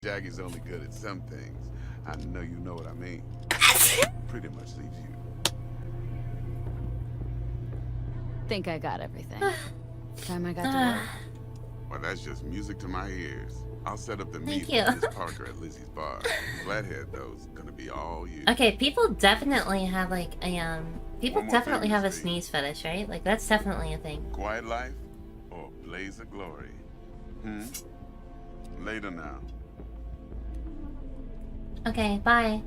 Jackie's only good at some things. I know you know what I mean. Pretty much leaves you. Think I got everything. Time I got to work. Well, that's just music to my ears. I'll set up the Thank meet you. with Miss Parker at Lizzie's bar. Flathead, though, is gonna be all you. Okay, people definitely have like a people One more definitely thing, have a Miss V. sneeze fetish, right? Like that's definitely a thing. Quiet life or blaze of glory? Later now. Okay, bye.